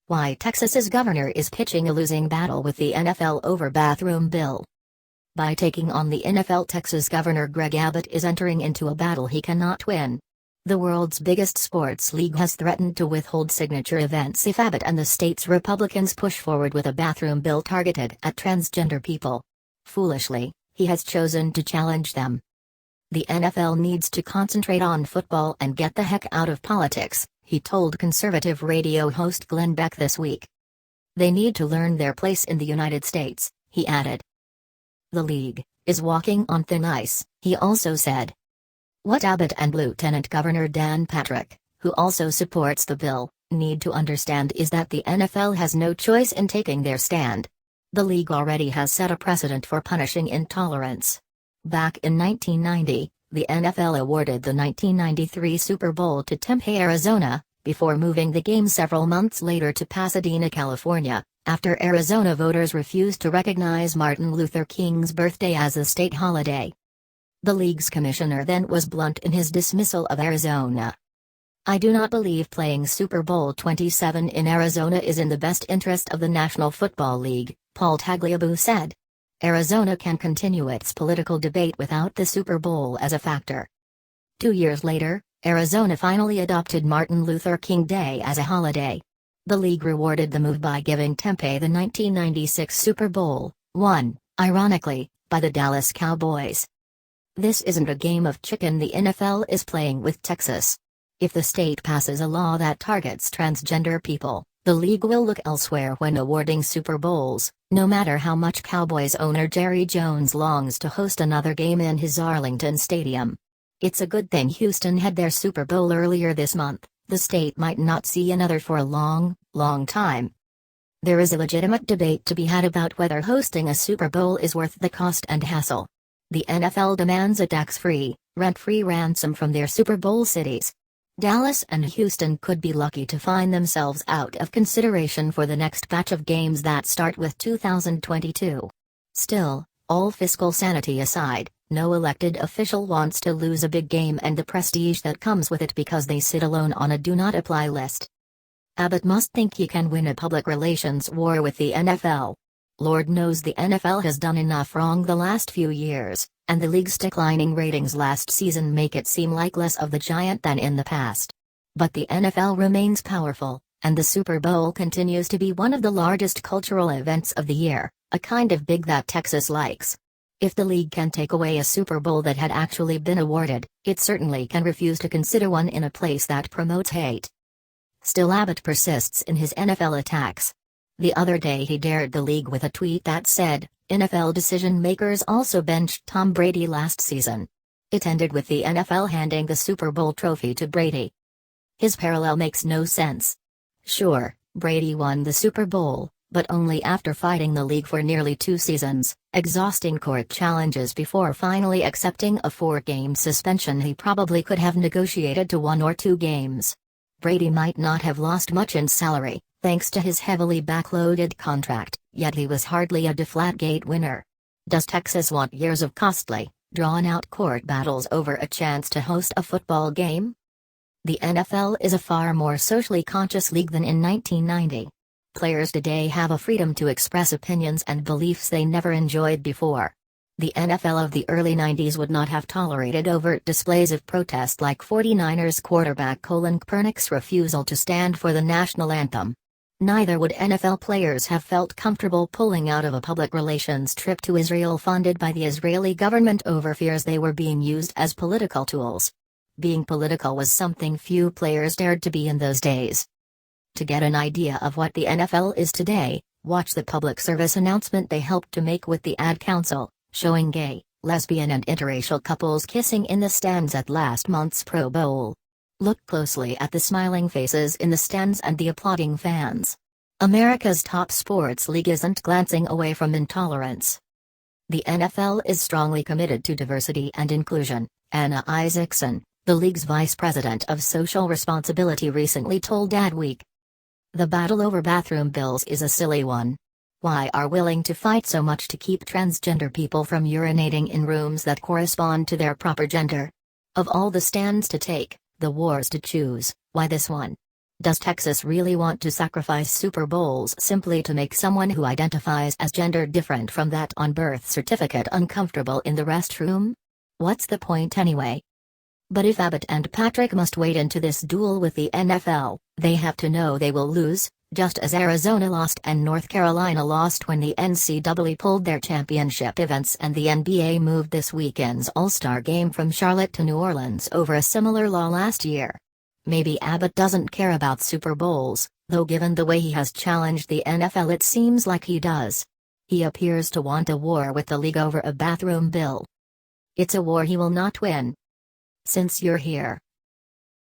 Why Texas's governor is pitching a losing battle with the NFL over bathroom bill. By taking on the NFL, Texas Governor Greg Abbott is entering into a battle he cannot win. The world's biggest sports league has threatened to withhold signature events if Abbott and the state's Republicans push forward with a bathroom bill targeted at transgender people. Foolishly, he has chosen to challenge them. The NFL needs to concentrate on football and get the heck out of politics, he told conservative radio host Glenn Beck this week. They need to learn their place in the United States, he added. The league is walking on thin ice, he also said. What Abbott and Lieutenant Governor Dan Patrick, who also supports the bill, need to understand is that the NFL has no choice in taking their stand. The league already has set a precedent for punishing intolerance. Back in 1990, the NFL awarded the 1993 Super Bowl to Tempe, Arizona, before moving the game several months later to Pasadena, California, after Arizona voters refused to recognize Martin Luther King's birthday as a state holiday. The league's commissioner then was blunt in his dismissal of Arizona. I do not believe playing Super Bowl 27 in Arizona is in the best interest of the National Football League, Paul Tagliabue said. Arizona can continue its political debate without the Super Bowl as a factor. 2 years later, Arizona finally adopted Martin Luther King Day as a holiday. The league rewarded the move by giving Tempe the 1996 Super Bowl, won, ironically, by the Dallas Cowboys. This isn't a game of chicken the NFL is playing with Texas. If the state passes a law that targets transgender people, the league will look elsewhere when awarding Super Bowls, no matter how much Cowboys owner Jerry Jones longs to host another game in his Arlington stadium. It's a good thing Houston had their Super Bowl earlier this month. The state might not see another for a long, long time. There is a legitimate debate to be had about whether hosting a Super Bowl is worth the cost and hassle. The NFL demands a tax-free, rent-free ransom from their Super Bowl cities. Dallas and Houston could be lucky to find themselves out of consideration for the next batch of games that start with 2022. Still, all fiscal sanity aside, no elected official wants to lose a big game and the prestige that comes with it because they sit alone on a do-not-apply list. Abbott must think he can win a public relations war with the NFL. Lord knows the NFL has done enough wrong the last few years, and the league's declining ratings last season make it seem like less of the giant than in the past. But the NFL remains powerful, and the Super Bowl continues to be one of the largest cultural events of the year, a kind of big that Texas likes. If the league can take away a Super Bowl that had actually been awarded, it certainly can refuse to consider one in a place that promotes hate. Still, Abbott persists in his NFL attacks. The other day he dared the league with a tweet that said, NFL decision-makers also benched Tom Brady last season. It ended with the NFL handing the Super Bowl trophy to Brady. His parallel makes no sense. Sure, Brady won the Super Bowl, but only after fighting the league for nearly 2 seasons, exhausting court challenges before finally accepting a 4-game suspension he probably could have negotiated to 1 or 2 games. Brady might not have lost much in salary, thanks to his heavily backloaded contract, yet he was hardly a Deflategate winner. Does Texas want years of costly, drawn-out court battles over a chance to host a football game? The NFL is a far more socially conscious league than in 1990. Players today have a freedom to express opinions and beliefs they never enjoyed before. The NFL of the early 90s would not have tolerated overt displays of protest like 49ers quarterback Colin Kaepernick's refusal to stand for the national anthem. Neither would NFL players have felt comfortable pulling out of a public relations trip to Israel funded by the Israeli government over fears they were being used as political tools. Being political was something few players dared to be in those days. To get an idea of what the NFL is today, watch the public service announcement they helped to make with the Ad Council, showing gay, lesbian and interracial couples kissing in the stands at last month's Pro Bowl. Look closely at the smiling faces in the stands and the applauding fans. America's top sports league isn't glancing away from intolerance. The NFL is strongly committed to diversity and inclusion, Anna Isaacson, the league's vice president of social responsibility, recently told Adweek. The battle over bathroom bills is a silly one. Why are willing to fight so much to keep transgender people from urinating in rooms that correspond to their proper gender? Of all the stands to take, the wars to choose, why this one? Does Texas really want to sacrifice Super Bowls simply to make someone who identifies as gender different from that on birth certificate uncomfortable in the restroom? What's the point anyway? But if Abbott and Patrick must wade into this duel with the NFL, they have to know they will lose, just as Arizona lost and North Carolina lost when the NCAA pulled their championship events and the NBA moved this weekend's All-Star game from Charlotte to New Orleans over a similar law last year. Maybe Abbott doesn't care about Super Bowls, though given the way he has challenged the NFL it seems like he does. He appears to want a war with the league over a bathroom bill. It's a war he will not win. Since you're here,